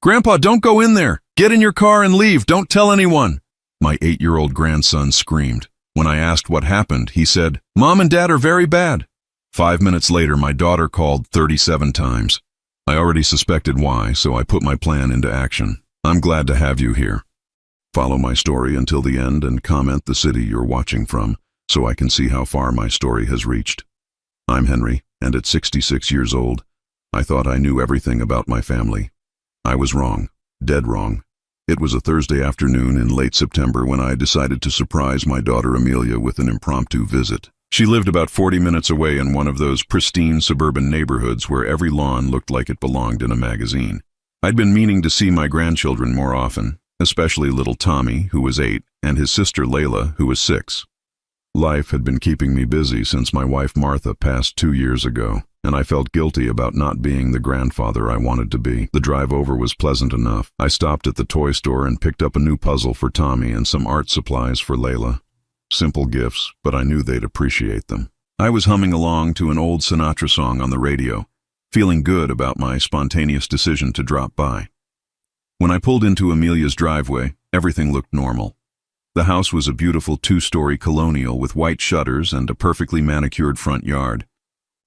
"Grandpa, don't go in there! Get in your car and leave! Don't tell anyone!" My 8-year-old grandson screamed. When I asked what happened, he said, "Mom and Dad are very bad." 5 minutes later, my daughter called 37 times. I already suspected why, so I put my plan into action. I'm glad to have you here. Follow my story until the end and comment the city you're watching from, so I can see how far my story has reached. I'm Henry, and at 66 years old, I thought I knew everything about my family. I was wrong, dead wrong. It was a Thursday afternoon in late September when I decided to surprise my daughter Amelia with an impromptu visit. She lived about 40 minutes away in one of those pristine suburban neighborhoods where every lawn looked like it belonged in a magazine. I'd been meaning to see my grandchildren more often, especially little Tommy, who was 8, and his sister Layla, who was 6. Life had been keeping me busy since my wife Martha passed 2 years ago, and I felt guilty about not being the grandfather I wanted to be. The drive over was pleasant enough. I stopped at the toy store and picked up a new puzzle for Tommy and some art supplies for Layla. Simple gifts, but I knew they'd appreciate them. I was humming along to an old Sinatra song on the radio, feeling good about my spontaneous decision to drop by. When I pulled into Amelia's driveway, everything looked normal. The house was a beautiful 2-story colonial with white shutters and a perfectly manicured front yard.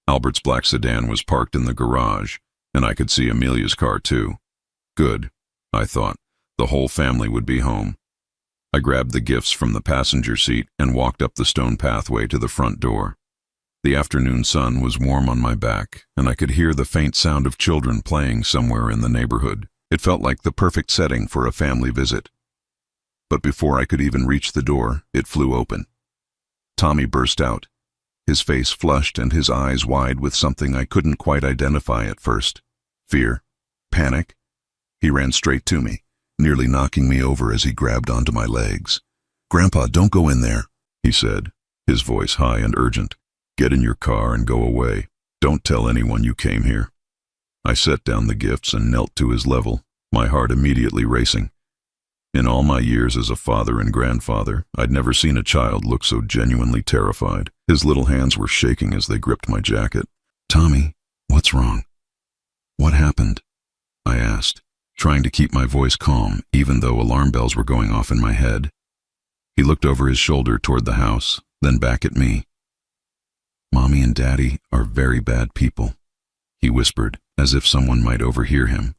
Albert's black sedan was parked in the garage, and I could see Amelia's car too. Good, I thought. The whole family would be home. I grabbed the gifts from the passenger seat and walked up the stone pathway to the front door. The afternoon sun was warm on my back, and I could hear the faint sound of children playing somewhere in the neighborhood. It felt like the perfect setting for a family visit. But before I could even reach the door, it flew open. Tommy burst out, his face flushed and his eyes wide with something I couldn't quite identify at first. Fear? Panic? He ran straight to me, nearly knocking me over as he grabbed onto my legs. "Grandpa, don't go in there," he said, his voice high and urgent. "Get in your car and go away. Don't tell anyone you came here." I set down the gifts and knelt to his level, my heart immediately racing. In all my years as a father and grandfather, I'd never seen a child look so genuinely terrified. His little hands were shaking as they gripped my jacket. "Tommy, what's wrong? What happened?" I asked, trying to keep my voice calm, even though alarm bells were going off in my head. He looked over his shoulder toward the house, then back at me. "Mommy and Daddy are very bad people," he whispered, as if someone might overhear him.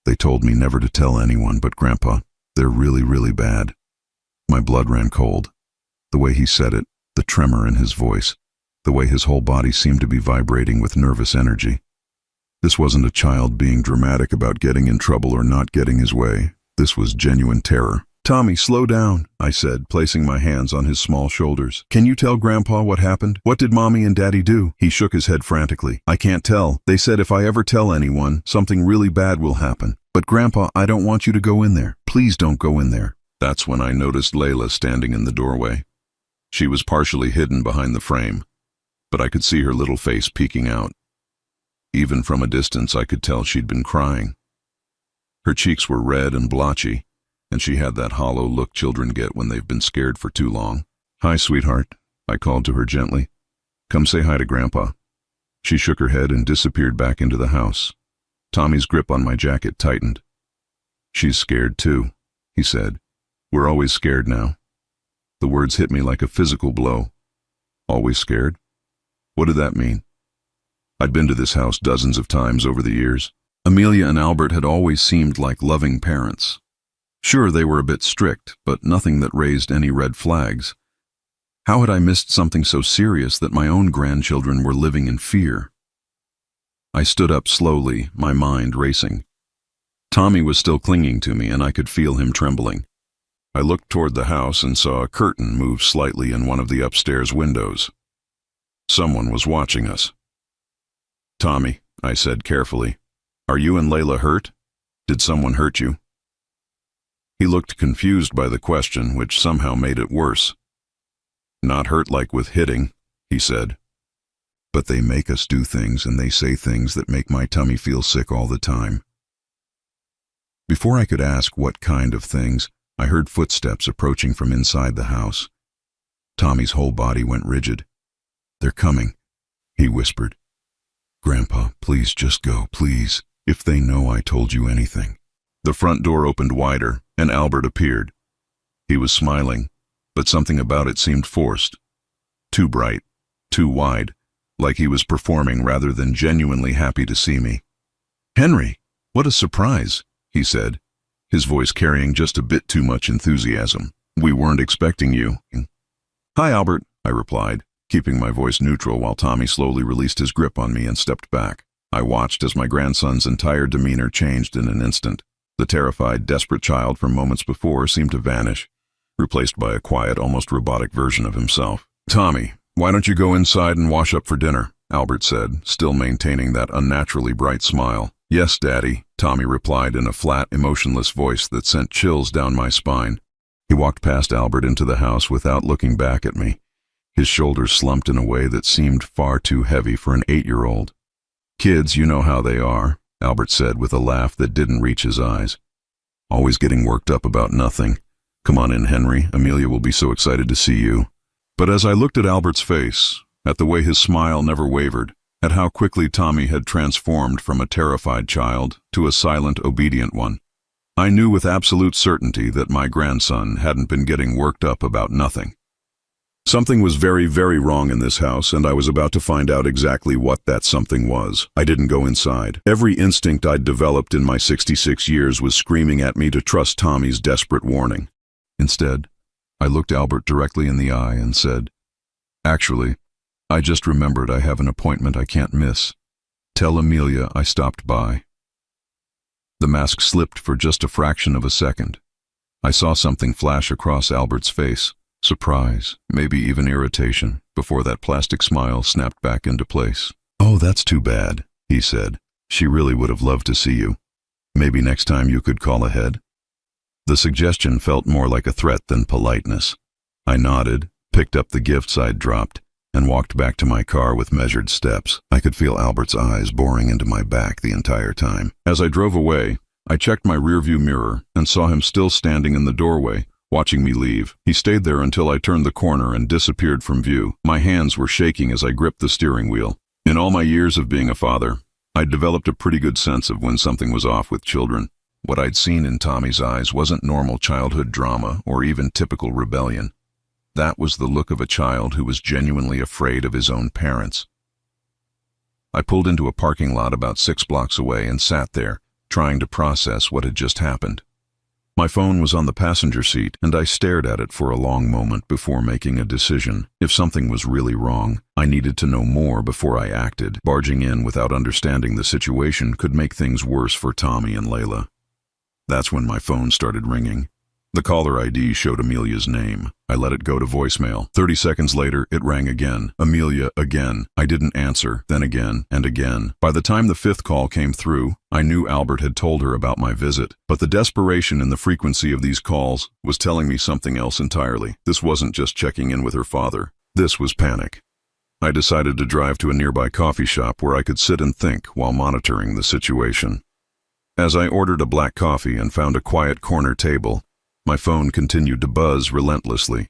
"They told me never to tell anyone, but Grandpa, they're really, really bad." My blood ran cold. The way he said it, the tremor in his voice, the way his whole body seemed to be vibrating with nervous energy. This wasn't a child being dramatic about getting in trouble or not getting his way. This was genuine terror. "Tommy, slow down," I said, placing my hands on his small shoulders. "Can you tell Grandpa what happened? What did Mommy and Daddy do?" He shook his head frantically. "I can't tell. They said if I ever tell anyone, something really bad will happen. But Grandpa, I don't want you to go in there. Please don't go in there." That's when I noticed Layla standing in the doorway. She was partially hidden behind the frame, but I could see her little face peeking out. Even from a distance, I could tell she'd been crying. Her cheeks were red and blotchy, and she had that hollow look children get when they've been scared for too long. "Hi, sweetheart," I called to her gently. "Come say hi to Grandpa." She shook her head and disappeared back into the house. Tommy's grip on my jacket tightened. "She's scared too," he said. "We're always scared now." The words hit me like a physical blow. Always scared? What did that mean? I'd been to this house dozens of times over the years. Amelia and Albert had always seemed like loving parents. Sure, they were a bit strict, but nothing that raised any red flags. How had I missed something so serious that my own grandchildren were living in fear? I stood up slowly, my mind racing. Tommy was still clinging to me, and I could feel him trembling. I looked toward the house and saw a curtain move slightly in one of the upstairs windows. Someone was watching us. "Tommy," I said carefully, "are you and Layla hurt? Did someone hurt you?" He looked confused by the question, which somehow made it worse. "Not hurt like with hitting," he said. "But they make us do things and they say things that make my tummy feel sick all the time." Before I could ask what kind of things, I heard footsteps approaching from inside the house. Tommy's whole body went rigid. "They're coming," he whispered. "Grandpa, please just go, please." If they know I told you anything. The front door opened wider, and Albert appeared. He was smiling, but something about it seemed forced. Too bright, too wide, like he was performing rather than genuinely happy to see me. "Henry, what a surprise," he said, his voice carrying just a bit too much enthusiasm. "We weren't expecting you." "Hi, Albert," I replied, keeping my voice neutral while Tommy slowly released his grip on me and stepped back. I watched as my grandson's entire demeanor changed in an instant. The terrified, desperate child from moments before seemed to vanish, replaced by a quiet, almost robotic version of himself. "Tommy, why don't you go inside and wash up for dinner?" Albert said, still maintaining that unnaturally bright smile. "Yes, Daddy," Tommy replied in a flat, emotionless voice that sent chills down my spine. He walked past Albert into the house without looking back at me. His shoulders slumped in a way that seemed far too heavy for an 8-year-old. "Kids, you know how they are," Albert said with a laugh that didn't reach his eyes. "Always getting worked up about nothing. Come on in, Henry. Amelia will be so excited to see you." But as I looked at Albert's face, at the way his smile never wavered, at how quickly Tommy had transformed from a terrified child to a silent, obedient one, I knew with absolute certainty that my grandson hadn't been getting worked up about nothing. Something was very, very wrong in this house, and I was about to find out exactly what that something was. I didn't go inside. Every instinct I'd developed in my 66 years was screaming at me to trust Tommy's desperate warning. Instead, I looked Albert directly in the eye and said, "Actually, I just remembered I have an appointment I can't miss. Tell Amelia I stopped by." The mask slipped for just a fraction of a second. I saw something flash across Albert's face. Surprise, maybe even irritation, before that plastic smile snapped back into place. "Oh, that's too bad," he said. "She really would have loved to see you. Maybe next time you could call ahead?" The suggestion felt more like a threat than politeness. I nodded, picked up the gifts I'd dropped, and walked back to my car with measured steps. I could feel Albert's eyes boring into my back the entire time. As I drove away, I checked my rearview mirror and saw him still standing in the doorway, watching me leave. He stayed there until I turned the corner and disappeared from view. My hands were shaking as I gripped the steering wheel. In all my years of being a father, I'd developed a pretty good sense of when something was off with children. What I'd seen in Tommy's eyes wasn't normal childhood drama or even typical rebellion. That was the look of a child who was genuinely afraid of his own parents. I pulled into a parking lot about 6 blocks away and sat there, trying to process what had just happened. My phone was on the passenger seat, and I stared at it for a long moment before making a decision. If something was really wrong, I needed to know more before I acted. Barging in without understanding the situation could make things worse for Tommy and Layla. That's when my phone started ringing. The caller ID showed Amelia's name. I let it go to voicemail. 30 seconds later, it rang again. Amelia again. I didn't answer, then again, and again. By the time the 5th call came through, I knew Albert had told her about my visit. But the desperation in the frequency of these calls was telling me something else entirely. This wasn't just checking in with her father. This was panic. I decided to drive to a nearby coffee shop where I could sit and think while monitoring the situation. As I ordered a black coffee and found a quiet corner table, my phone continued to buzz relentlessly.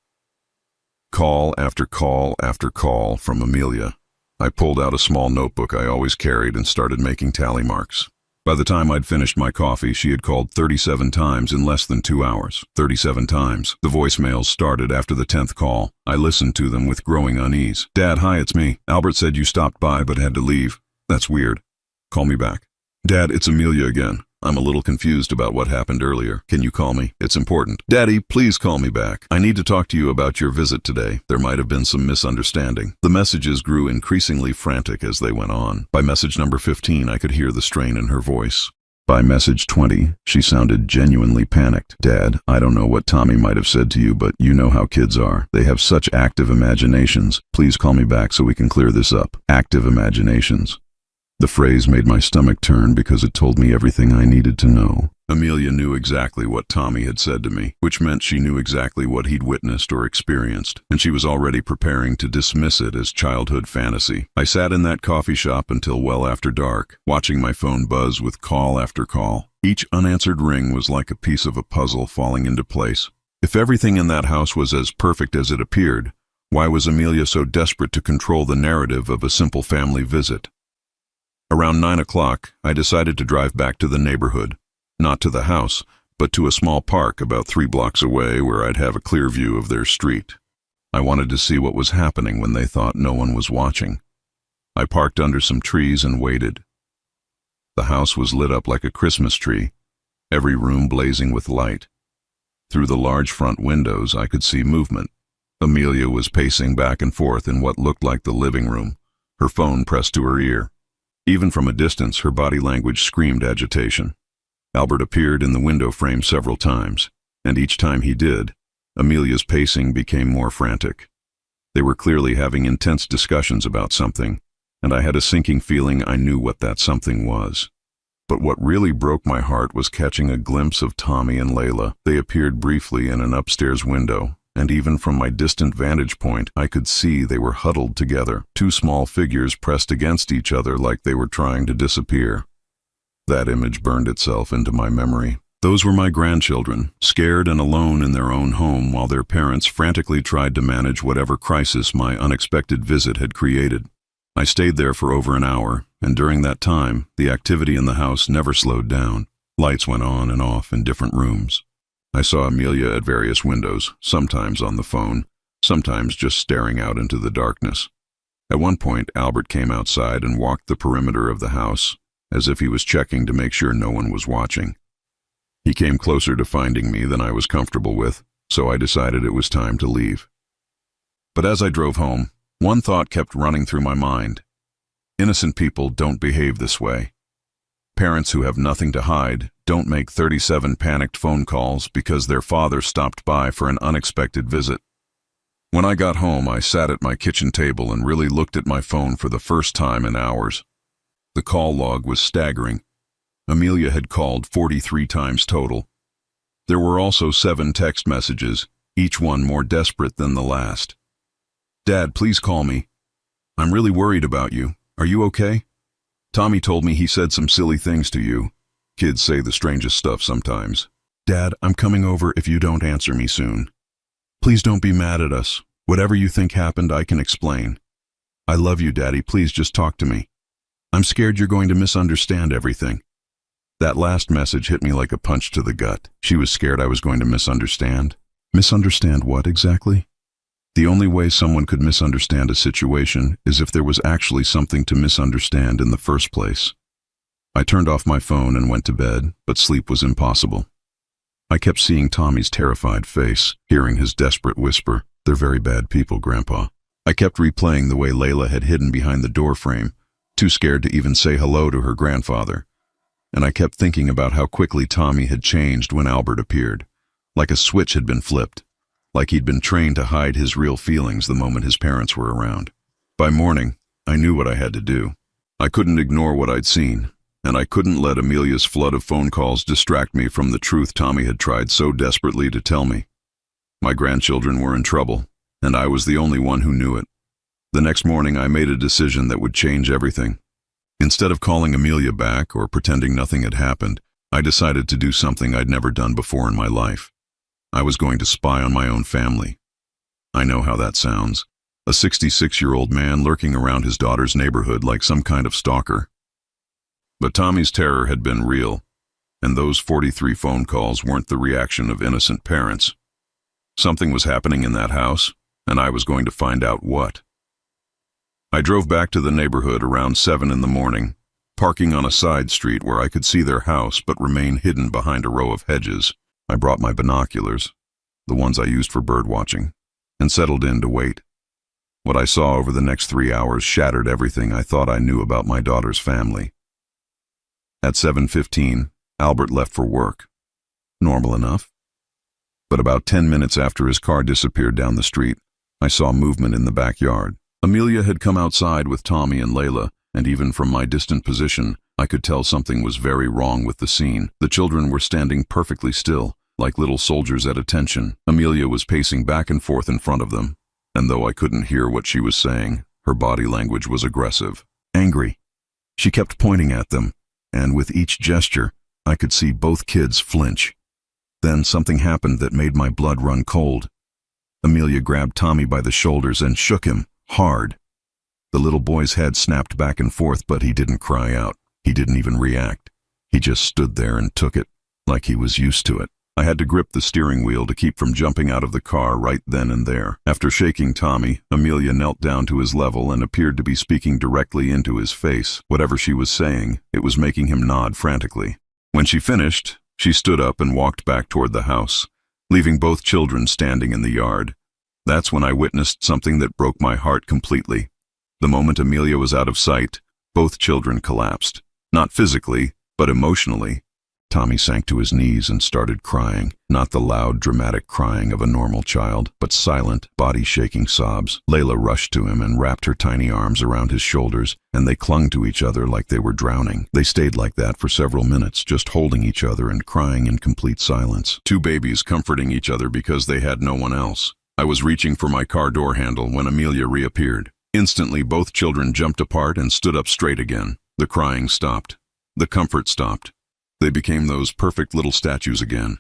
Call after call after call from Amelia. I pulled out a small notebook I always carried and started making tally marks. By the time I'd finished my coffee, she had called 37 times in less than 2 hours. 37 times. The voicemails started after the 10th call. I listened to them with growing unease. "Dad, hi, it's me. Albert said you stopped by but had to leave. That's weird. Call me back." "Dad, it's Amelia again. I'm a little confused about what happened earlier. Can you call me? It's important." "Daddy, please call me back. I need to talk to you about your visit today. There might have been some misunderstanding." The messages grew increasingly frantic as they went on. By message number 15, I could hear the strain in her voice. By message 20, she sounded genuinely panicked. "Dad, I don't know what Tommy might have said to you, but you know how kids are. They have such active imaginations. Please call me back so we can clear this up." Active imaginations. The phrase made my stomach turn because it told me everything I needed to know. Amelia knew exactly what Tommy had said to me, which meant she knew exactly what he'd witnessed or experienced, and she was already preparing to dismiss it as childhood fantasy. I sat in that coffee shop until well after dark, watching my phone buzz with call after call. Each unanswered ring was like a piece of a puzzle falling into place. If everything in that house was as perfect as it appeared, why was Amelia so desperate to control the narrative of a simple family visit? Around 9 o'clock, I decided to drive back to the neighborhood, not to the house, but to a small park about 3 blocks away where I'd have a clear view of their street. I wanted to see what was happening when they thought no one was watching. I parked under some trees and waited. The house was lit up like a Christmas tree, every room blazing with light. Through the large front windows, I could see movement. Amelia was pacing back and forth in what looked like the living room, her phone pressed to her ear. Even from a distance, her body language screamed agitation. Albert appeared in the window frame several times, and each time he did, Amelia's pacing became more frantic. They were clearly having intense discussions about something, and I had a sinking feeling I knew what that something was. But what really broke my heart was catching a glimpse of Tommy and Layla. They appeared briefly in an upstairs window, and even from my distant vantage point, I could see they were huddled together, 2 small figures pressed against each other like they were trying to disappear. That image burned itself into my memory. Those were my grandchildren, scared and alone in their own home while their parents frantically tried to manage whatever crisis my unexpected visit had created. I stayed there for over an hour, and during that time, the activity in the house never slowed down. Lights went on and off in different rooms. I saw Amelia at various windows, sometimes on the phone, sometimes just staring out into the darkness. At one point, Albert came outside and walked the perimeter of the house, as if he was checking to make sure no one was watching. He came closer to finding me than I was comfortable with, so I decided it was time to leave. But as I drove home, one thought kept running through my mind. Innocent people don't behave this way. Parents who have nothing to hide don't make 37 panicked phone calls because their father stopped by for an unexpected visit. When I got home, I sat at my kitchen table and really looked at my phone for the first time in hours. The call log was staggering. Amelia had called 43 times total. There were also 7 text messages, each one more desperate than the last. "Dad, please call me. I'm really worried about you. Are you okay? Tommy told me he said some silly things to you. Kids say the strangest stuff sometimes. Dad, I'm coming over if you don't answer me soon. Please don't be mad at us. Whatever you think happened, I can explain. I love you, Daddy. Please just talk to me. I'm scared you're going to misunderstand everything." That last message hit me like a punch to the gut. She was scared I was going to misunderstand. Misunderstand what exactly? The only way someone could misunderstand a situation is if there was actually something to misunderstand in the first place. I turned off my phone and went to bed, but sleep was impossible. I kept seeing Tommy's terrified face, hearing his desperate whisper, "They're very bad people, Grandpa." I kept replaying the way Layla had hidden behind the door frame, too scared to even say hello to her grandfather. And I kept thinking about how quickly Tommy had changed when Albert appeared, like a switch had been flipped, like he'd been trained to hide his real feelings the moment his parents were around. By morning, I knew what I had to do. I couldn't ignore what I'd seen, and I couldn't let Amelia's flood of phone calls distract me from the truth Tommy had tried so desperately to tell me. My grandchildren were in trouble, and I was the only one who knew it. The next morning, I made a decision that would change everything. Instead of calling Amelia back or pretending nothing had happened, I decided to do something I'd never done before in my life. I was going to spy on my own family. I know how that sounds. A 66-year-old man lurking around his daughter's neighborhood like some kind of stalker. But Tommy's terror had been real, and those 43 phone calls weren't the reaction of innocent parents. Something was happening in that house, and I was going to find out what. I drove back to the neighborhood around 7 in the morning, parking on a side street where I could see their house but remain hidden behind a row of hedges. I brought my binoculars, the ones I used for bird watching, and settled in to wait. What I saw over the next 3 hours shattered everything I thought I knew about my daughter's family. At 7:15, Albert left for work. Normal enough. But about 10 minutes after his car disappeared down the street, I saw movement in the backyard. Amelia had come outside with Tommy and Layla, and even from my distant position, I could tell something was very wrong with the scene. The children were standing perfectly still, like little soldiers at attention. Amelia was pacing back and forth in front of them, and though I couldn't hear what she was saying, her body language was aggressive, angry. She kept pointing at them, and with each gesture, I could see both kids flinch. Then something happened that made my blood run cold. Amelia grabbed Tommy by the shoulders and shook him, hard. The little boy's head snapped back and forth, but he didn't cry out. He didn't even react. He just stood there and took it, like he was used to it. I had to grip the steering wheel to keep from jumping out of the car right then and there. After shaking Tommy, Amelia knelt down to his level and appeared to be speaking directly into his face. Whatever she was saying, it was making him nod frantically. When she finished, she stood up and walked back toward the house, leaving both children standing in the yard. That's when I witnessed something that broke my heart completely. The moment Amelia was out of sight, both children collapsed. Not physically, but emotionally. Tommy sank to his knees and started crying, not the loud, dramatic crying of a normal child, but silent, body-shaking sobs. Layla rushed to him and wrapped her tiny arms around his shoulders, and they clung to each other like they were drowning. They stayed like that for several minutes, just holding each other and crying in complete silence. Two babies comforting each other because they had no one else. I was reaching for my car door handle when Amelia reappeared. Instantly, both children jumped apart and stood up straight again. The crying stopped. The comfort stopped. They became those perfect little statues again,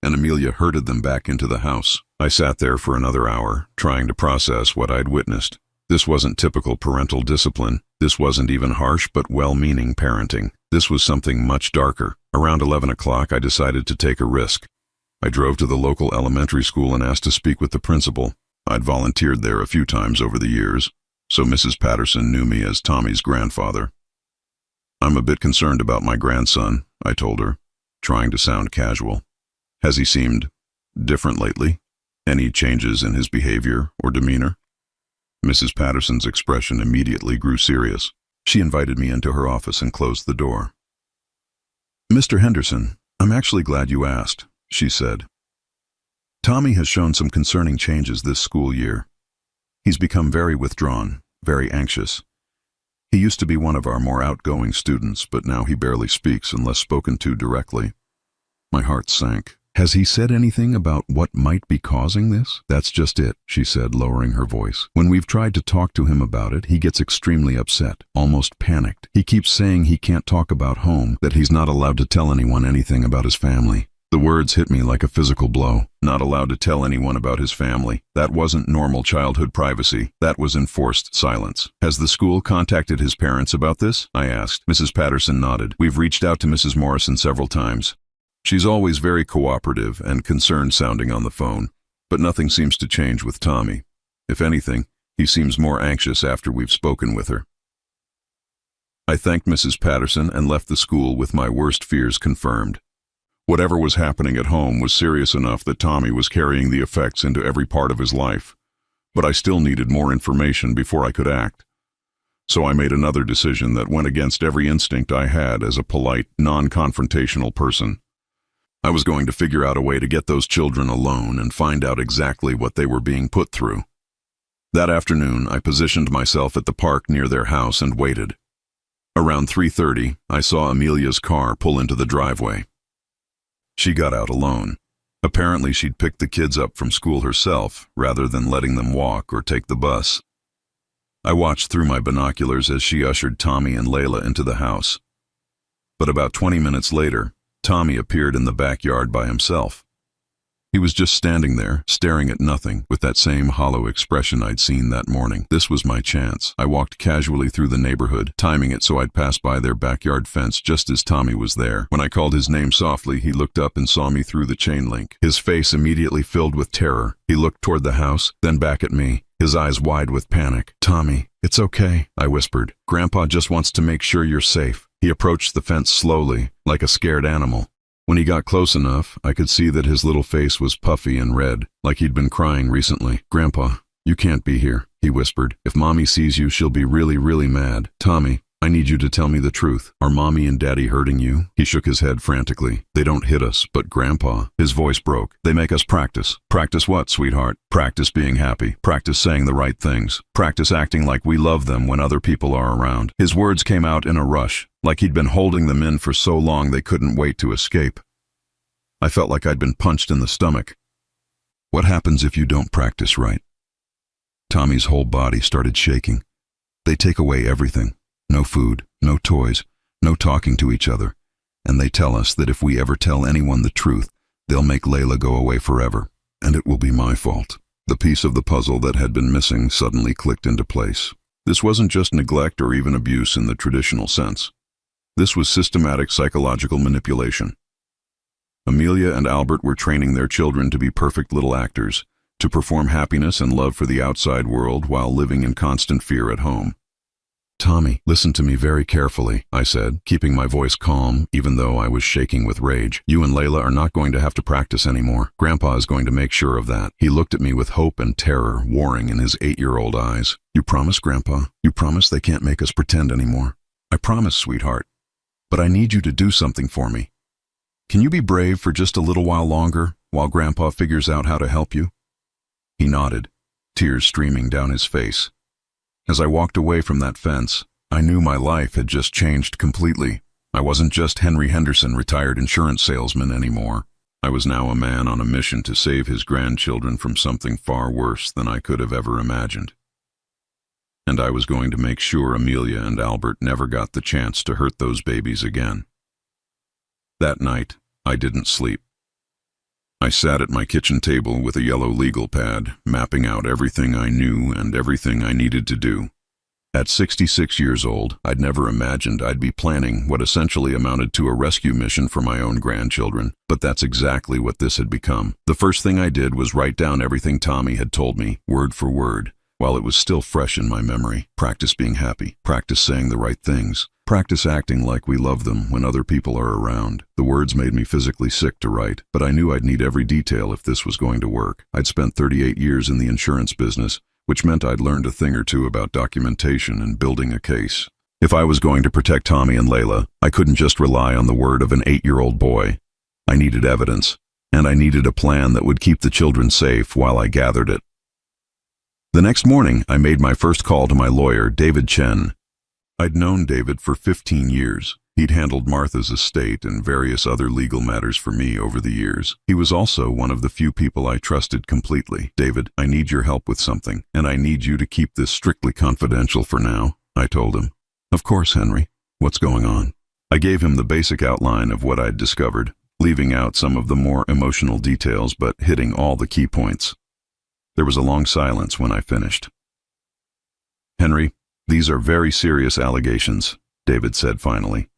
and Amelia herded them back into the house. I sat there for another hour, trying to process what I'd witnessed. This wasn't typical parental discipline. This wasn't even harsh but well-meaning parenting. This was something much darker. Around 11 o'clock, I decided to take a risk. I drove to the local elementary school and asked to speak with the principal. I'd volunteered there a few times over the years, so Mrs. Patterson knew me as Tommy's grandfather. "I'm a bit concerned about my grandson," I told her, trying to sound casual. "Has he seemed different lately? Any changes in his behavior or demeanor?" Mrs. Patterson's expression immediately grew serious. She invited me into her office and closed the door. "Mr. Henderson, I'm actually glad you asked," she said. "Tommy has shown some concerning changes this school year. He's become very withdrawn, very anxious. He used to be one of our more outgoing students, but now he barely speaks unless spoken to directly." My heart sank. "Has he said anything about what might be causing this?" "That's just it," she said, lowering her voice. "When we've tried to talk to him about it, he gets extremely upset, almost panicked. He keeps saying he can't talk about home, that he's not allowed to tell anyone anything about his family." The words hit me like a physical blow. Not allowed to tell anyone about his family. That wasn't normal childhood privacy. That was enforced silence. "Has the school contacted his parents about this?" I asked. Mrs. Patterson nodded. "We've reached out to Mrs. Morrison several times. She's always very cooperative and concerned sounding on the phone, but nothing seems to change with Tommy. If anything, he seems more anxious after we've spoken with her." I thanked Mrs. Patterson and left the school with my worst fears confirmed. Whatever was happening at home was serious enough that Tommy was carrying the effects into every part of his life. But I still needed more information before I could act. So I made another decision that went against every instinct I had as a polite, non-confrontational person. I was going to figure out a way to get those children alone and find out exactly what they were being put through. That afternoon, I positioned myself at the park near their house and waited. Around 3:30, I saw Amelia's car pull into the driveway. She got out alone. Apparently she'd picked the kids up from school herself, rather than letting them walk or take the bus. I watched through my binoculars as she ushered Tommy and Layla into the house. But about 20 minutes later, Tommy appeared in the backyard by himself. He was just standing there, staring at nothing, with that same hollow expression I'd seen that morning. This was my chance. I walked casually through the neighborhood, timing it so I'd pass by their backyard fence just as Tommy was there. When I called his name softly, he looked up and saw me through the chain link. His face immediately filled with terror. He looked toward the house, then back at me, his eyes wide with panic. "Tommy, it's okay," I whispered. "Grandpa just wants to make sure you're safe." He approached the fence slowly, like a scared animal. When he got close enough, I could see that his little face was puffy and red, like he'd been crying recently. "Grandpa, you can't be here," he whispered. "If Mommy sees you, she'll be really, really mad. Tommy, I need you to tell me the truth. Are Mommy and Daddy hurting you?" He shook his head frantically. "They don't hit us, but Grandpa," his voice broke. "They make us practice." "Practice what, sweetheart?" "Practice being happy. Practice saying the right things. Practice acting like we love them when other people are around." His words came out in a rush, like he'd been holding them in for so long they couldn't wait to escape. I felt like I'd been punched in the stomach. "What happens if you don't practice right?" Tommy's whole body started shaking. "They take away everything. No food, no toys, no talking to each other. And they tell us that if we ever tell anyone the truth, they'll make Layla go away forever. And it will be my fault." The piece of the puzzle that had been missing suddenly clicked into place. This wasn't just neglect or even abuse in the traditional sense. This was systematic psychological manipulation. Amelia and Albert were training their children to be perfect little actors, to perform happiness and love for the outside world while living in constant fear at home. "Tommy, listen to me very carefully," I said, keeping my voice calm even though I was shaking with rage. "You and Layla are not going to have to practice anymore. Grandpa is going to make sure of that." He looked at me with hope and terror warring in his 8-year-old eyes. "You promise, Grandpa? You promise they can't make us pretend anymore?" "I promise, sweetheart. But I need you to do something for me. Can you be brave for just a little while longer, while Grandpa figures out how to help you?" He nodded, tears streaming down his face. As I walked away from that fence, I knew my life had just changed completely. I wasn't just Henry Henderson, retired insurance salesman, anymore. I was now a man on a mission to save his grandchildren from something far worse than I could have ever imagined. And I was going to make sure Amelia and Albert never got the chance to hurt those babies again. That night, I didn't sleep. I sat at my kitchen table with a yellow legal pad, mapping out everything I knew and everything I needed to do. At 66 years old, I'd never imagined I'd be planning what essentially amounted to a rescue mission for my own grandchildren, but that's exactly what this had become. The first thing I did was write down everything Tommy had told me, word for word, while it was still fresh in my memory. Practice being happy, practice saying the right things, practice acting like we love them when other people are around. The words made me physically sick to write, but I knew I'd need every detail if this was going to work. I'd spent 38 years in the insurance business, which meant I'd learned a thing or two about documentation and building a case. If I was going to protect Tommy and Layla, I couldn't just rely on the word of an 8-year-old boy. I needed evidence, and I needed a plan that would keep the children safe while I gathered it. The next morning, I made my first call to my lawyer, David Chen. I'd known David for 15 years. He'd handled Martha's estate and various other legal matters for me over the years. He was also one of the few people I trusted completely. "David, I need your help with something, and I need you to keep this strictly confidential for now," I told him. "Of course, Henry. What's going on?" I gave him the basic outline of what I'd discovered, leaving out some of the more emotional details but hitting all the key points. There was a long silence when I finished. "Henry, these are very serious allegations," David said finally.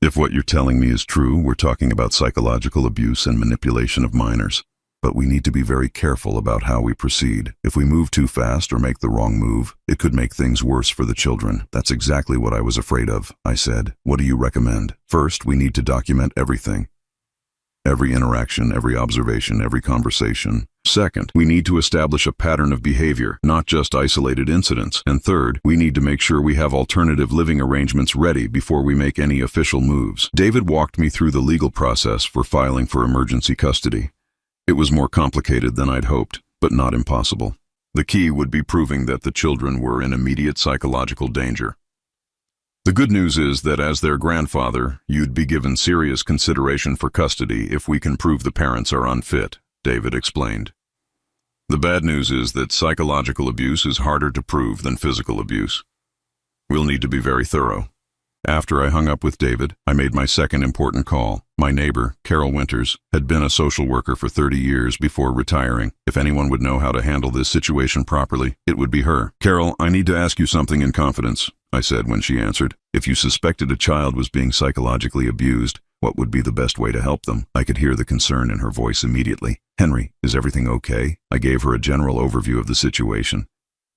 "If what you're telling me is true, we're talking about psychological abuse and manipulation of minors. But we need to be very careful about how we proceed. If we move too fast or make the wrong move, it could make things worse for the children." "That's exactly what I was afraid of," I said. "What do you recommend?" "First, we need to document everything. Every interaction, every observation, every conversation. Second, we need to establish a pattern of behavior, not just isolated incidents. And third, we need to make sure we have alternative living arrangements ready before we make any official moves." David walked me through the legal process for filing for emergency custody. It was more complicated than I'd hoped, but not impossible. The key would be proving that the children were in immediate psychological danger. "The good news is that as their grandfather, you'd be given serious consideration for custody if we can prove the parents are unfit," David explained. "The bad news is that psychological abuse is harder to prove than physical abuse. We'll need to be very thorough." After I hung up with David, I made my second important call. My neighbor, Carol Winters, had been a social worker for 30 years before retiring. If anyone would know how to handle this situation properly, it would be her. "Carol, I need to ask you something in confidence," I said when she answered. "If you suspected a child was being psychologically abused, what would be the best way to help them?" I could hear the concern in her voice immediately. "Henry, is everything okay?" I gave her a general overview of the situation.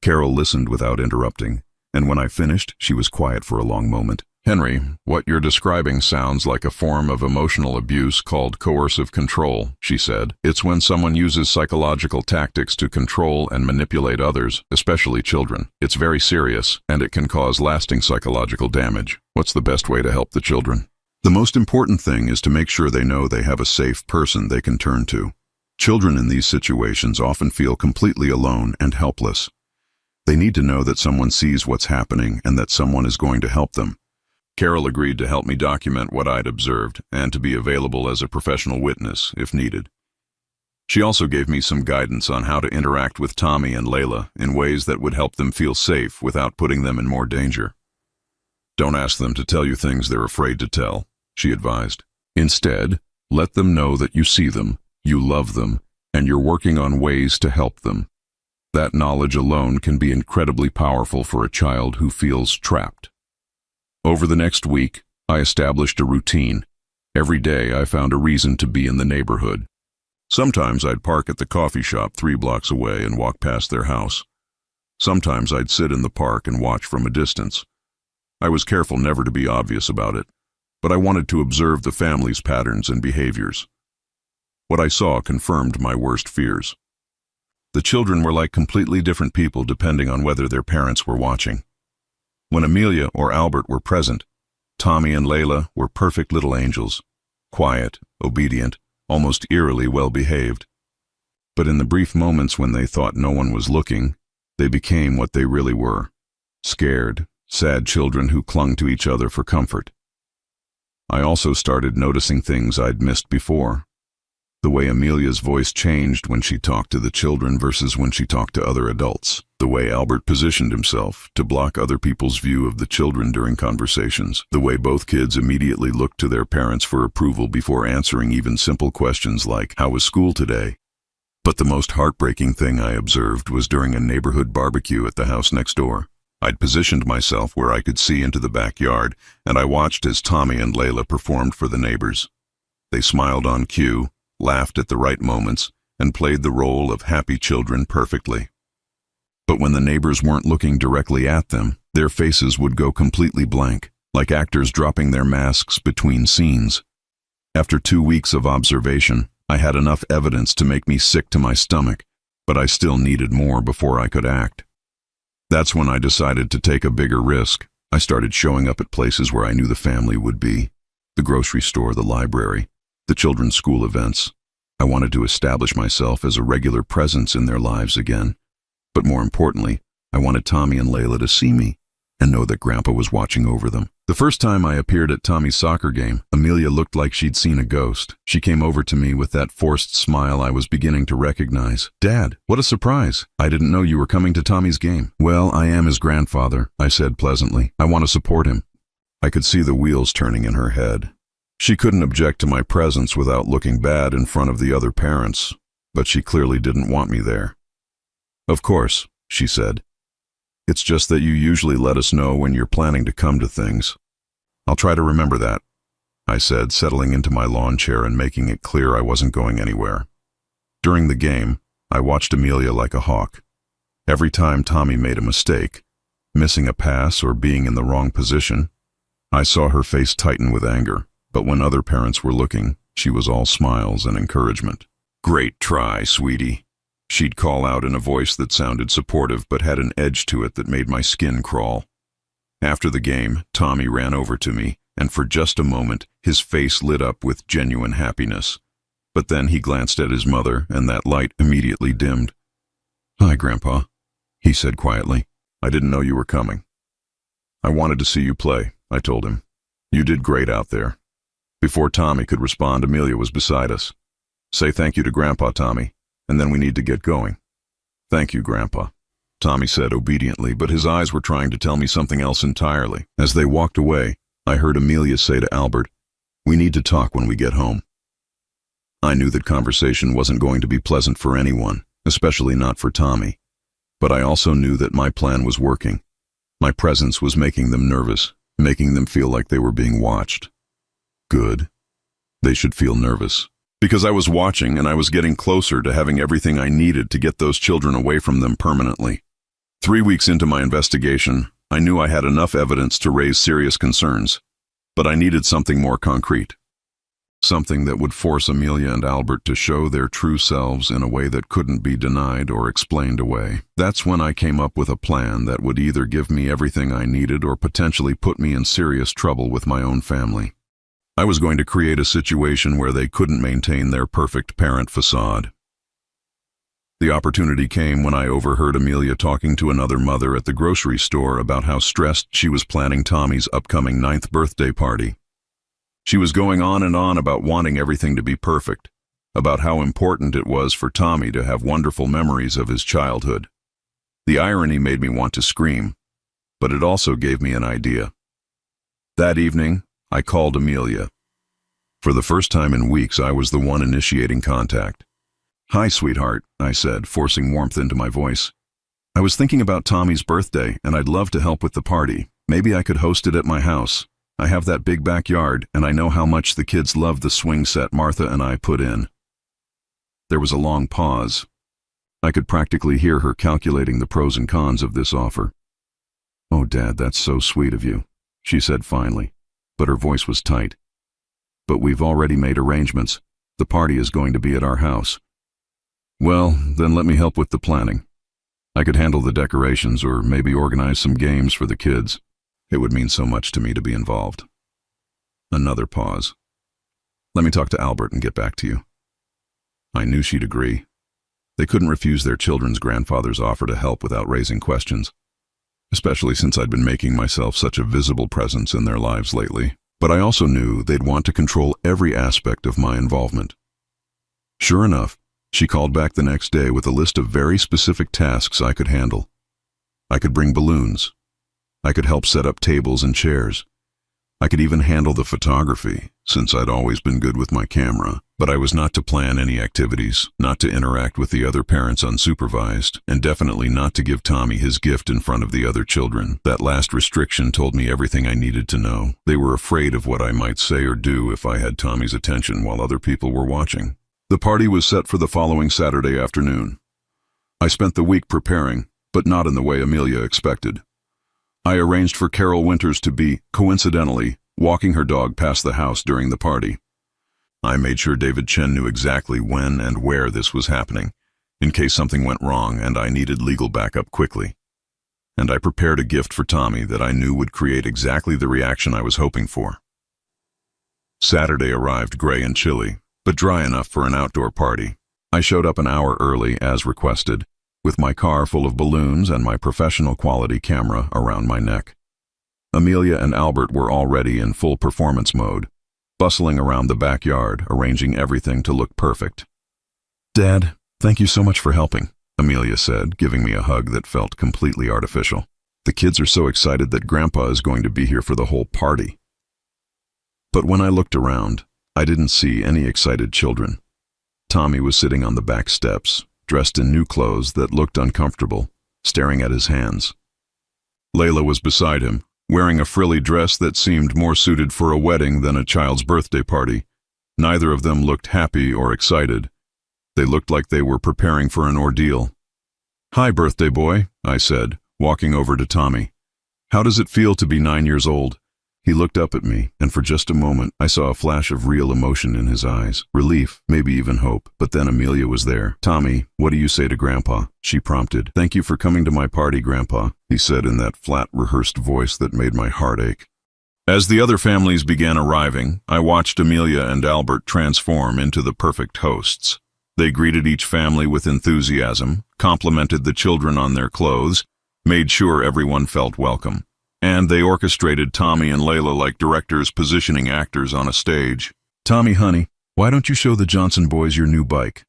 Carol listened without interrupting, and when I finished, she was quiet for a long moment. "Henry, what you're describing sounds like a form of emotional abuse called coercive control," she said. "It's when someone uses psychological tactics to control and manipulate others, especially children. It's very serious, and it can cause lasting psychological damage. What's the best way to help the children?" "The most important thing is to make sure they know they have a safe person they can turn to. Children in these situations often feel completely alone and helpless. They need to know that someone sees what's happening and that someone is going to help them." Carol agreed to help me document what I'd observed and to be available as a professional witness if needed. She also gave me some guidance on how to interact with Tommy and Layla in ways that would help them feel safe without putting them in more danger. "Don't ask them to tell you things they're afraid to tell," she advised. "Instead, let them know that you see them, you love them, and you're working on ways to help them. That knowledge alone can be incredibly powerful for a child who feels trapped. Over the next week, I established a routine. Every day I found a reason to be in the neighborhood. Sometimes I'd park at the coffee shop 3 blocks away and walk past their house. Sometimes I'd sit in the park and watch from a distance. I was careful never to be obvious about it, but I wanted to observe the family's patterns and behaviors. What I saw confirmed my worst fears. The children were like completely different people depending on whether their parents were watching. When Amelia or Albert were present, Tommy and Layla were perfect little angels, quiet, obedient, almost eerily well-behaved. But in the brief moments when they thought no one was looking, they became what they really were: scared, sad children who clung to each other for comfort. I also started noticing things I'd missed before. The way Amelia's voice changed when she talked to the children versus when she talked to other adults. The way Albert positioned himself to block other people's view of the children during conversations. The way both kids immediately looked to their parents for approval before answering even simple questions like, "How was school today?" But the most heartbreaking thing I observed was during a neighborhood barbecue at the house next door. I'd positioned myself where I could see into the backyard, and I watched as Tommy and Layla performed for the neighbors. They smiled on cue, laughed at the right moments, and played the role of happy children perfectly. But when the neighbors weren't looking directly at them, their faces would go completely blank, like actors dropping their masks between scenes. After 2 weeks of observation, I had enough evidence to make me sick to my stomach, but I still needed more before I could act. That's when I decided to take a bigger risk. I started showing up at places where I knew the family would be: the grocery store, the library, the children's school events. I wanted to establish myself as a regular presence in their lives again. But more importantly, I wanted Tommy and Layla to see me and know that Grandpa was watching over them. The first time I appeared at Tommy's soccer game, Amelia looked like she'd seen a ghost. She came over to me with that forced smile I was beginning to recognize. "Dad, what a surprise. I didn't know you were coming to Tommy's game." "Well, I am his grandfather," I said pleasantly. "I want to support him." I could see the wheels turning in her head. She couldn't object to my presence without looking bad in front of the other parents, but she clearly didn't want me there. "Of course," she said. "It's just that you usually let us know when you're planning to come to things." "I'll try to remember that," I said, settling into my lawn chair and making it clear I wasn't going anywhere. During the game, I watched Amelia like a hawk. Every time Tommy made a mistake, missing a pass or being in the wrong position, I saw her face tighten with anger. But when other parents were looking, she was all smiles and encouragement. "Great try, sweetie," she'd call out in a voice that sounded supportive but had an edge to it that made my skin crawl. After the game, Tommy ran over to me, and for just a moment, his face lit up with genuine happiness. But then he glanced at his mother, and that light immediately dimmed. "Hi, Grandpa," he said quietly. "I didn't know you were coming." "I wanted to see you play," I told him. "You did great out there." Before Tommy could respond, Amelia was beside us. "Say thank you to Grandpa, Tommy, and then we need to get going." "Thank you, Grandpa," Tommy said obediently, but his eyes were trying to tell me something else entirely. As they walked away, I heard Amelia say to Albert, "We need to talk when we get home." I knew that conversation wasn't going to be pleasant for anyone, especially not for Tommy. But I also knew that my plan was working. My presence was making them nervous, making them feel like they were being watched. Good. They should feel nervous. Because I was watching and I was getting closer to having everything I needed to get those children away from them permanently. 3 weeks into my investigation, I knew I had enough evidence to raise serious concerns, but I needed something more concrete. Something that would force Amelia and Albert to show their true selves in a way that couldn't be denied or explained away. That's when I came up with a plan that would either give me everything I needed or potentially put me in serious trouble with my own family. I was going to create a situation where they couldn't maintain their perfect parent facade. The opportunity came when I overheard Amelia talking to another mother at the grocery store about how stressed she was planning Tommy's upcoming 9th birthday party. She was going on and on about wanting everything to be perfect, about how important it was for Tommy to have wonderful memories of his childhood. The irony made me want to scream, but it also gave me an idea. That evening, I called Amelia. For the first time in weeks, I was the one initiating contact. "Hi, sweetheart," I said, forcing warmth into my voice. I was thinking about Tommy's birthday, and I'd love to help with the party. Maybe I could host it at my house. I have that big backyard, and I know how much the kids love the swing set Martha and I put in. There was a long pause. I could practically hear her calculating the pros and cons of this offer. "Oh, Dad, that's so sweet of you," she said finally, but her voice was tight. "But we've already made arrangements. The party is going to be at our house." "Well, then let me help with the planning. I could handle the decorations or maybe organize some games for the kids. It would mean so much to me to be involved." Another pause. "Let me talk to Albert and get back to you." I knew she'd agree. They couldn't refuse their children's grandfather's offer to help without raising questions, especially since I'd been making myself such a visible presence in their lives lately. But I also knew they'd want to control every aspect of my involvement. Sure enough, she called back the next day with a list of very specific tasks I could handle. I could bring balloons. I could help set up tables and chairs. I could even handle the photography, since I'd always been good with my camera. But I was not to plan any activities, not to interact with the other parents unsupervised, and definitely not to give Tommy his gift in front of the other children. That last restriction told me everything I needed to know. They were afraid of what I might say or do if I had Tommy's attention while other people were watching. The party was set for the following Saturday afternoon. I spent the week preparing, but not in the way Amelia expected. I arranged for Carol Winters to be, coincidentally, walking her dog past the house during the party. I made sure David Chen knew exactly when and where this was happening, in case something went wrong and I needed legal backup quickly. And I prepared a gift for Tommy that I knew would create exactly the reaction I was hoping for. Saturday arrived gray and chilly, but dry enough for an outdoor party. I showed up an hour early, as requested, with my car full of balloons and my professional quality camera around my neck. Amelia and Albert were already in full performance mode, bustling around the backyard, arranging everything to look perfect. "Dad, thank you so much for helping," Amelia said, giving me a hug that felt completely artificial. "The kids are so excited that Grandpa is going to be here for the whole party." But when I looked around, I didn't see any excited children. Tommy was sitting on the back steps, dressed in new clothes that looked uncomfortable, staring at his hands. Layla was beside him, wearing a frilly dress that seemed more suited for a wedding than a child's birthday party. Neither of them looked happy or excited. They looked like they were preparing for an ordeal. "Hi, birthday boy," I said, walking over to Tommy. "How does it feel to be 9 years old?" He looked up at me, and for just a moment I saw a flash of real emotion in his eyes. Relief, maybe even hope. But then Amelia was there. "Tommy, what do you say to Grandpa?" she prompted. "Thank you for coming to my party, Grandpa," he said in that flat, rehearsed voice that made my heart ache. As the other families began arriving, I watched Amelia and Albert transform into the perfect hosts. They greeted each family with enthusiasm, complimented the children on their clothes, made sure everyone felt welcome. And they orchestrated Tommy and Layla like directors positioning actors on a stage. "Tommy, honey, why don't you show the Johnson boys your new bike?"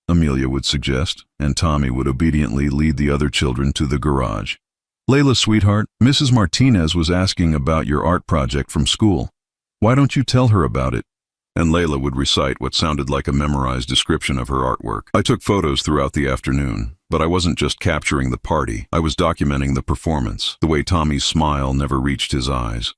Amelia would suggest, and Tommy would obediently lead the other children to the garage. "Layla, sweetheart, Mrs. Martinez was asking about your art project from school. Why don't you tell her about it?" And Layla would recite what sounded like a memorized description of her artwork. I took photos throughout the afternoon, but I wasn't just capturing the party. I was documenting the performance, the way Tommy's smile never reached his eyes,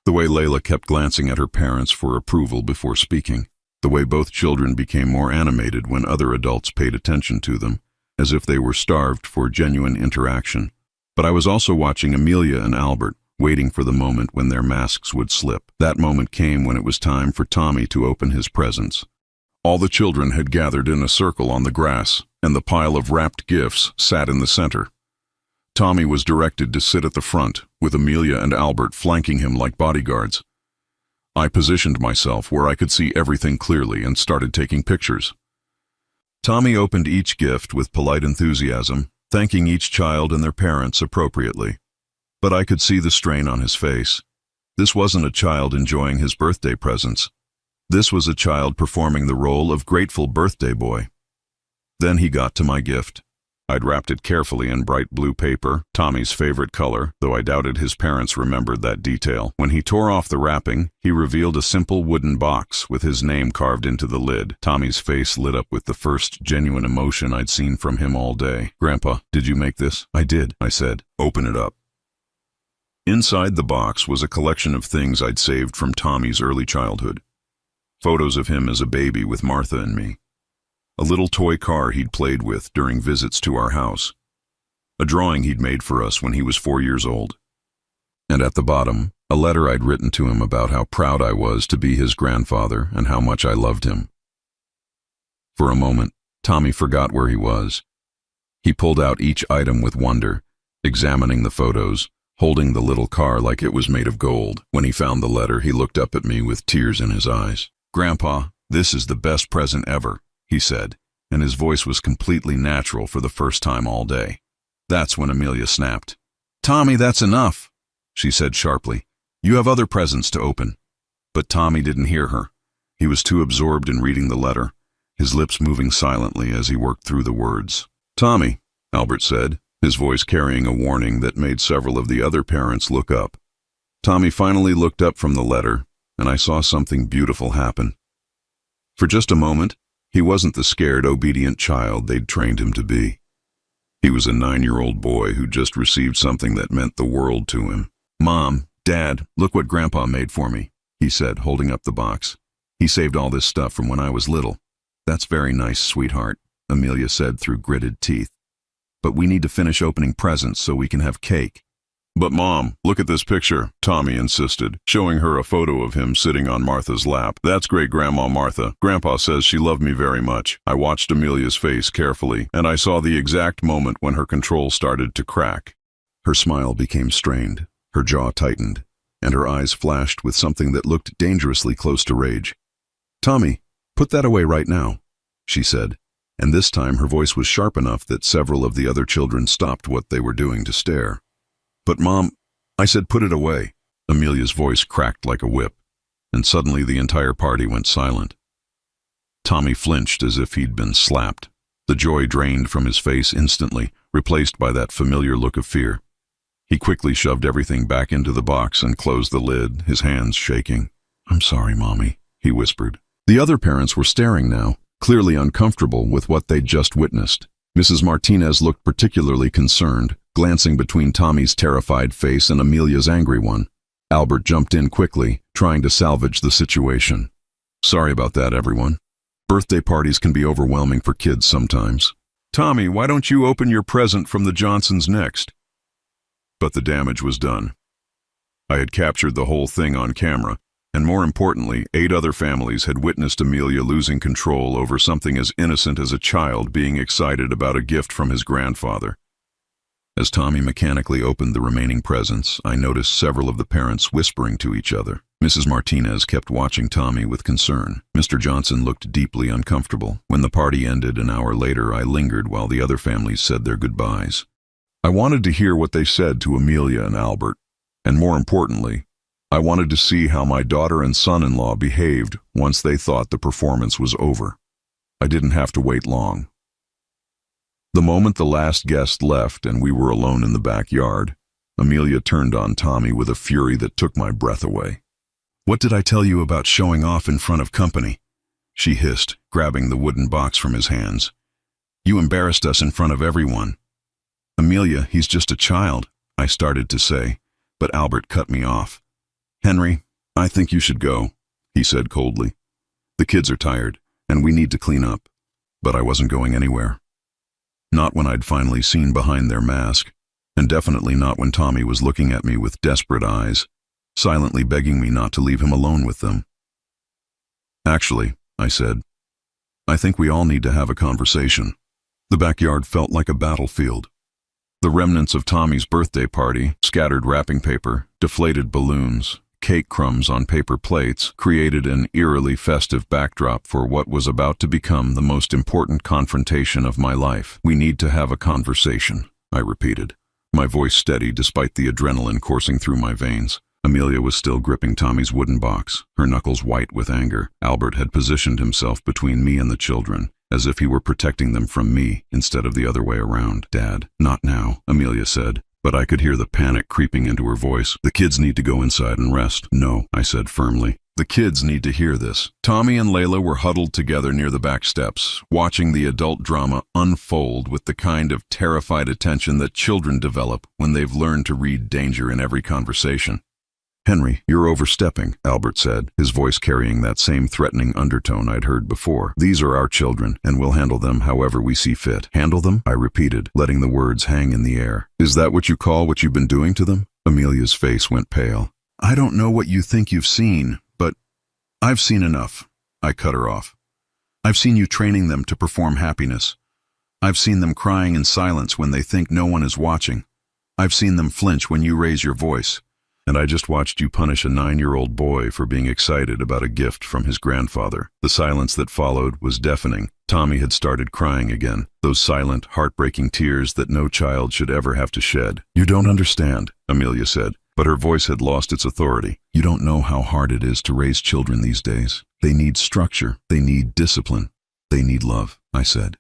the way Layla kept glancing at her parents for approval before speaking, the way both children became more animated when other adults paid attention to them, as if they were starved for genuine interaction. But I was also watching Amelia and Albert, waiting for the moment when their masks would slip. That moment came when it was time for Tommy to open his presents. All the children had gathered in a circle on the grass, and the pile of wrapped gifts sat in the center. Tommy was directed to sit at the front, with Amelia and Albert flanking him like bodyguards. I positioned myself where I could see everything clearly and started taking pictures. Tommy opened each gift with polite enthusiasm, thanking each child and their parents appropriately. But I could see the strain on his face. This wasn't a child enjoying his birthday presents. This was a child performing the role of grateful birthday boy. Then he got to my gift. I'd wrapped it carefully in bright blue paper, Tommy's favorite color, though I doubted his parents remembered that detail. When he tore off the wrapping, he revealed a simple wooden box with his name carved into the lid. Tommy's face lit up with the first genuine emotion I'd seen from him all day. "Grandpa, did you make this?" "I did," I said. "Open it up." Inside the box was a collection of things I'd saved from Tommy's early childhood. Photos of him as a baby with Martha and me. A little toy car he'd played with during visits to our house. A drawing he'd made for us when he was 4 years old. And at the bottom, a letter I'd written to him about how proud I was to be his grandfather and how much I loved him. For a moment, Tommy forgot where he was. He pulled out each item with wonder, examining the photos, holding the little car like it was made of gold. When he found the letter, he looked up at me with tears in his eyes. "Grandpa, this is the best present ever," he said, and his voice was completely natural for the first time all day. That's when Amelia snapped. "Tommy, that's enough," she said sharply. "You have other presents to open." But Tommy didn't hear her. He was too absorbed in reading the letter, his lips moving silently as he worked through the words. "Tommy," Albert said, his voice carrying a warning that made several of the other parents look up. Tommy finally looked up from the letter, and I saw something beautiful happen. For just a moment, he wasn't the scared, obedient child they'd trained him to be. He was a 9-year-old boy who just received something that meant the world to him. "Mom, Dad, look what Grandpa made for me," he said, holding up the box. "He saved all this stuff from when I was little." "That's very nice, sweetheart," Amelia said through gritted teeth. "But we need to finish opening presents so we can have cake." "But Mom, look at this picture," Tommy insisted, showing her a photo of him sitting on Martha's lap. "That's great-grandma Martha. Grandpa says she loved me very much." I watched Amelia's face carefully, and I saw the exact moment when her control started to crack. Her smile became strained, her jaw tightened, and her eyes flashed with something that looked dangerously close to rage. "Tommy, put that away right now," she said, and this time her voice was sharp enough that several of the other children stopped what they were doing to stare. "But Mom," I said, "put it away." Amelia's voice cracked like a whip, and suddenly the entire party went silent. Tommy flinched as if he'd been slapped. The joy drained from his face instantly, replaced by that familiar look of fear. He quickly shoved everything back into the box and closed the lid, his hands shaking. "I'm sorry, Mommy," he whispered. The other parents were staring now, clearly uncomfortable with what they'd just witnessed. Mrs. Martinez looked particularly concerned, glancing between Tommy's terrified face and Amelia's angry one. Albert jumped in quickly, trying to salvage the situation. "Sorry about that, everyone. Birthday parties can be overwhelming for kids sometimes. Tommy, why don't you open your present from the Johnsons next?" But the damage was done. I had captured the whole thing on camera, and more importantly, 8 other families had witnessed Amelia losing control over something as innocent as a child being excited about a gift from his grandfather. As Tommy mechanically opened the remaining presents, I noticed several of the parents whispering to each other. Mrs. Martinez kept watching Tommy with concern. Mr. Johnson looked deeply uncomfortable. When the party ended an hour later, I lingered while the other families said their goodbyes. I wanted to hear what they said to Amelia and Albert, and more importantly, I wanted to see how my daughter and son-in-law behaved once they thought the performance was over. I didn't have to wait long. The moment the last guest left and we were alone in the backyard, Amelia turned on Tommy with a fury that took my breath away. "What did I tell you about showing off in front of company?" she hissed, grabbing the wooden box from his hands. "You embarrassed us in front of everyone." "Amelia, he's just a child," I started to say, but Albert cut me off. "Henry, I think you should go," he said coldly. "The kids are tired, and we need to clean up." But I wasn't going anywhere. Not when I'd finally seen behind their mask, and definitely not when Tommy was looking at me with desperate eyes, silently begging me not to leave him alone with them. "Actually," I said, "I think we all need to have a conversation." The backyard felt like a battlefield. The remnants of Tommy's birthday party, scattered wrapping paper, deflated balloons, cake crumbs on paper plates, created an eerily festive backdrop for what was about to become the most important confrontation of my life. "We need to have a conversation," I repeated, my voice steady despite the adrenaline coursing through my veins. Amelia was still gripping Tommy's wooden box, her knuckles white with anger. Albert had positioned himself between me and the children, as if he were protecting them from me instead of the other way around. "Dad, not now," Amelia said, but I could hear the panic creeping into her voice. "The kids need to go inside and rest." "No," I said firmly. "The kids need to hear this." Tommy and Layla were huddled together near the back steps, watching the adult drama unfold with the kind of terrified attention that children develop when they've learned to read danger in every conversation. "Henry, you're overstepping," Albert said, his voice carrying that same threatening undertone I'd heard before. "These are our children, and we'll handle them however we see fit." "Handle them?" I repeated, letting the words hang in the air. "Is that what you call what you've been doing to them?" Amelia's face went pale. "I don't know what you think you've seen, but I've seen enough," I cut her off. "I've seen you training them to perform happiness. I've seen them crying in silence when they think no one is watching. I've seen them flinch when you raise your voice. And I just watched you punish a 9-year-old boy for being excited about a gift from his grandfather." The silence that followed was deafening. Tommy had started crying again, those silent, heartbreaking tears that no child should ever have to shed. "You don't understand," Amelia said, but her voice had lost its authority. "You don't know how hard it is to raise children these days. They need structure. They need discipline. They need love," I said.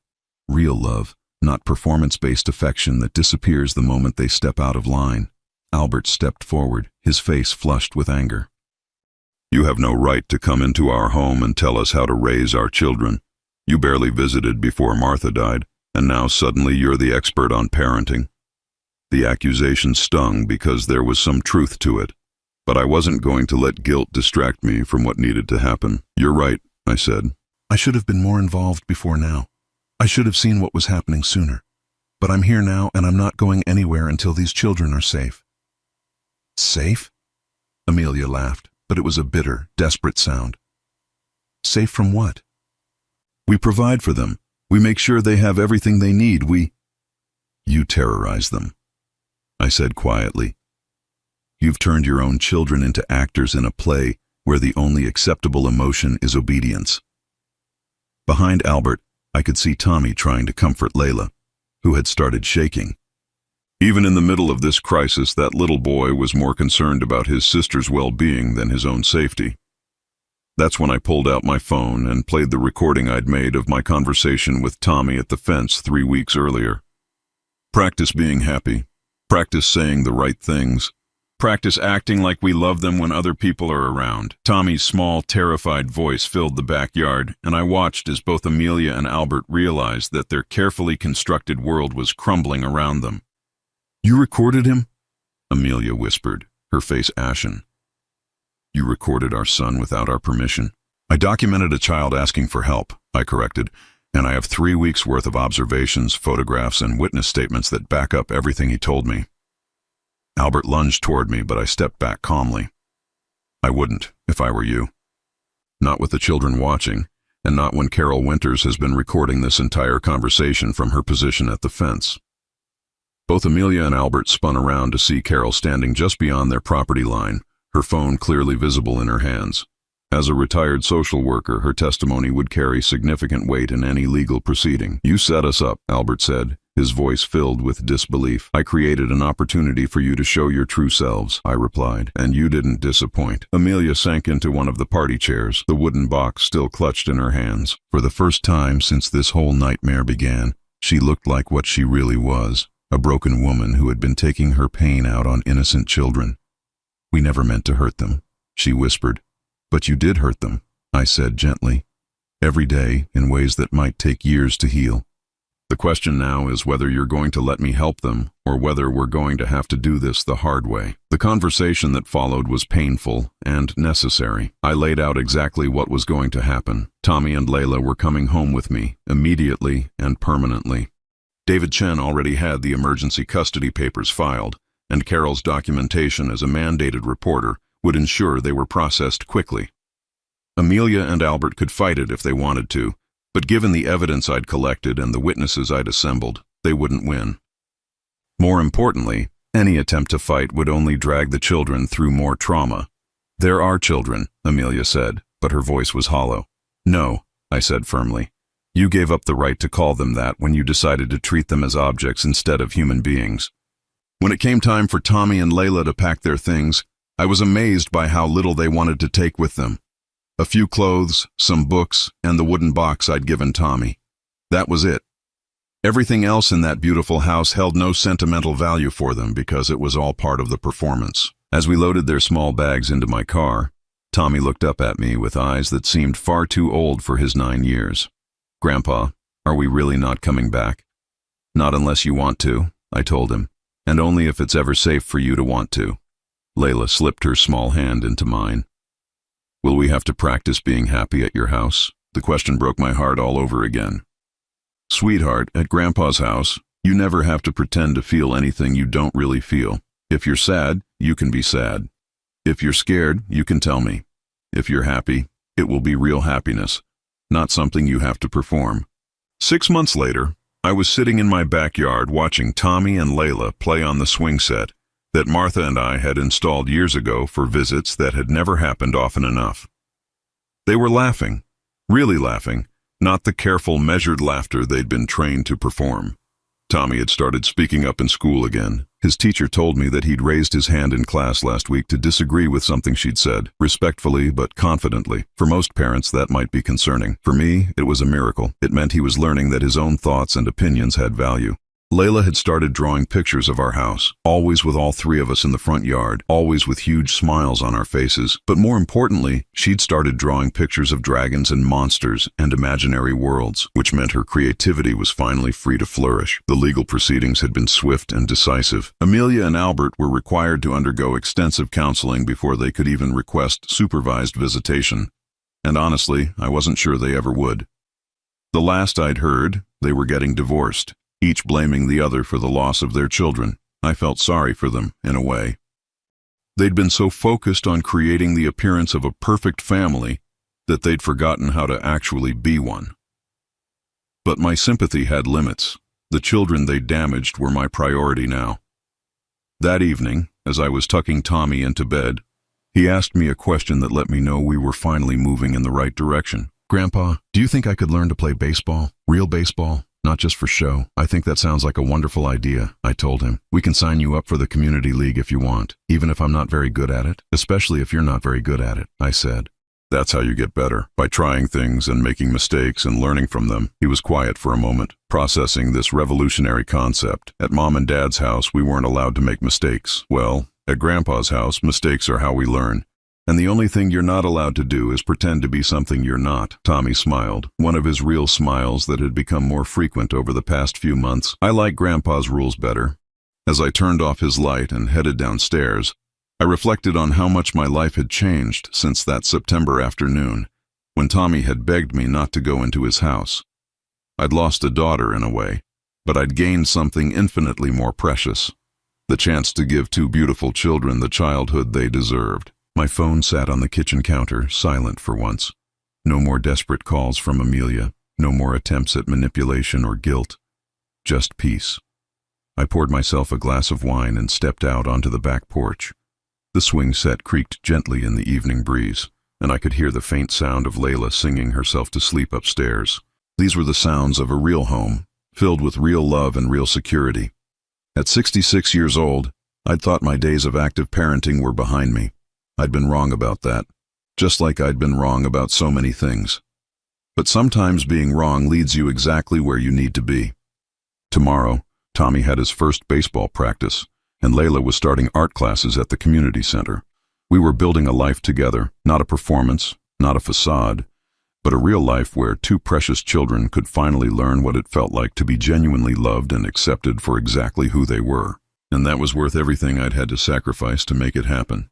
"Real love, not performance-based affection that disappears the moment they step out of line." Albert stepped forward, his face flushed with anger. "You have no right to come into our home and tell us how to raise our children. You barely visited before Martha died, and now suddenly you're the expert on parenting." The accusation stung because there was some truth to it, but I wasn't going to let guilt distract me from what needed to happen. "You're right," I said. "I should have been more involved before now. I should have seen what was happening sooner. But I'm here now, and I'm not going anywhere until these children are safe." "Safe?" Amelia laughed, but it was a bitter, desperate sound. "Safe from what?" "We provide for them. We make sure they have everything they need. You terrorize them," I said quietly. "You've turned your own children into actors in a play where the only acceptable emotion is obedience." Behind Albert, I could see Tommy trying to comfort Layla, who had started shaking. Even in the middle of this crisis, that little boy was more concerned about his sister's well-being than his own safety. That's when I pulled out my phone and played the recording I'd made of my conversation with Tommy at the fence 3 weeks earlier. Practice being happy. Practice saying the right things. Practice acting like we love them when other people are around. Tommy's small, terrified voice filled the backyard, and I watched as both Amelia and Albert realized that their carefully constructed world was crumbling around them. "You recorded him?" Amelia whispered, her face ashen. "You recorded our son without our permission." "I documented a child asking for help," I corrected, "and I have 3 weeks' worth of observations, photographs, and witness statements that back up everything he told me." Albert lunged toward me, but I stepped back calmly. "I wouldn't, if I were you. Not with the children watching, and not when Carol Winters has been recording this entire conversation from her position at the fence." Both Amelia and Albert spun around to see Carol standing just beyond their property line, her phone clearly visible in her hands. As a retired social worker, her testimony would carry significant weight in any legal proceeding. "You set us up," Albert said, his voice filled with disbelief. "I created an opportunity for you to show your true selves," I replied, "and you didn't disappoint." Amelia sank into one of the party chairs, the wooden box still clutched in her hands. For the first time since this whole nightmare began, she looked like what she really was. A broken woman who had been taking her pain out on innocent children. "We never meant to hurt them," she whispered. "But you did hurt them," I said gently. "Every day, in ways that might take years to heal. The question now is whether you're going to let me help them, or whether we're going to have to do this the hard way." The conversation that followed was painful and necessary. I laid out exactly what was going to happen. Tommy and Layla were coming home with me, immediately and permanently. David Chen already had the emergency custody papers filed, and Carol's documentation as a mandated reporter would ensure they were processed quickly. Amelia and Albert could fight it if they wanted to, but given the evidence I'd collected and the witnesses I'd assembled, they wouldn't win. More importantly, any attempt to fight would only drag the children through more trauma. "There are children," Amelia said, but her voice was hollow. "No," I said firmly. "You gave up the right to call them that when you decided to treat them as objects instead of human beings." When it came time for Tommy and Layla to pack their things, I was amazed by how little they wanted to take with them. A few clothes, some books, and the wooden box I'd given Tommy. That was it. Everything else in that beautiful house held no sentimental value for them because it was all part of the performance. As we loaded their small bags into my car, Tommy looked up at me with eyes that seemed far too old for his 9 years. "Grandpa, are we really not coming back?" "Not unless you want to," I told him, "and only if it's ever safe for you to want to." Layla slipped her small hand into mine. "Will we have to practice being happy at your house?" The question broke my heart all over again. "Sweetheart, at Grandpa's house, you never have to pretend to feel anything you don't really feel. If you're sad, you can be sad. If you're scared, you can tell me. If you're happy, it will be real happiness, not something you have to perform." 6 months later, I was sitting in my backyard watching Tommy and Layla play on the swing set that Martha and I had installed years ago for visits that had never happened often enough. They were laughing, really laughing, not the careful, measured laughter they'd been trained to perform. Tommy had started speaking up in school again. His teacher told me that he'd raised his hand in class last week to disagree with something she'd said, respectfully but confidently. For most parents, that might be concerning. For me, it was a miracle. It meant he was learning that his own thoughts and opinions had value. Layla had started drawing pictures of our house, always with all three of us in the front yard, always with huge smiles on our faces. But more importantly, she'd started drawing pictures of dragons and monsters and imaginary worlds, which meant her creativity was finally free to flourish. The legal proceedings had been swift and decisive. Amelia and Albert were required to undergo extensive counseling before they could even request supervised visitation. And honestly, I wasn't sure they ever would. The last I'd heard, they were getting divorced, each blaming the other for the loss of their children. I felt sorry for them, in a way. They'd been so focused on creating the appearance of a perfect family that they'd forgotten how to actually be one. But my sympathy had limits. The children they'd damaged were my priority now. That evening, as I was tucking Tommy into bed, he asked me a question that let me know we were finally moving in the right direction. "Grandpa, do you think I could learn to play baseball? Real baseball? Not just for show." "I think that sounds like a wonderful idea," I told him. "We can sign you up for the community league if you want, even if I'm not very good at it." "Especially if you're not very good at it," I said. "That's how you get better, by trying things and making mistakes and learning from them." He was quiet for a moment, processing this revolutionary concept. At Mom and Dad's house, we weren't allowed to make mistakes. Well, at Grandpa's house, mistakes are how we learn. And the only thing you're not allowed to do is pretend to be something you're not. Tommy smiled, one of his real smiles that had become more frequent over the past few months. I like Grandpa's rules better. As I turned off his light and headed downstairs, I reflected on how much my life had changed since that September afternoon, when Tommy had begged me not to go into his house. I'd lost a daughter in a way, but I'd gained something infinitely more precious: the chance to give two beautiful children the childhood they deserved. My phone sat on the kitchen counter, silent for once. No more desperate calls from Amelia, no more attempts at manipulation or guilt. Just peace. I poured myself a glass of wine and stepped out onto the back porch. The swing set creaked gently in the evening breeze, and I could hear the faint sound of Layla singing herself to sleep upstairs. These were the sounds of a real home, filled with real love and real security. At 66 years old, I'd thought my days of active parenting were behind me. I'd been wrong about that, just like I'd been wrong about so many things. But sometimes being wrong leads you exactly where you need to be. Tomorrow, Tommy had his first baseball practice, and Layla was starting art classes at the community center. We were building a life together, not a performance, not a facade, but a real life where two precious children could finally learn what it felt like to be genuinely loved and accepted for exactly who they were. And that was worth everything I'd had to sacrifice to make it happen.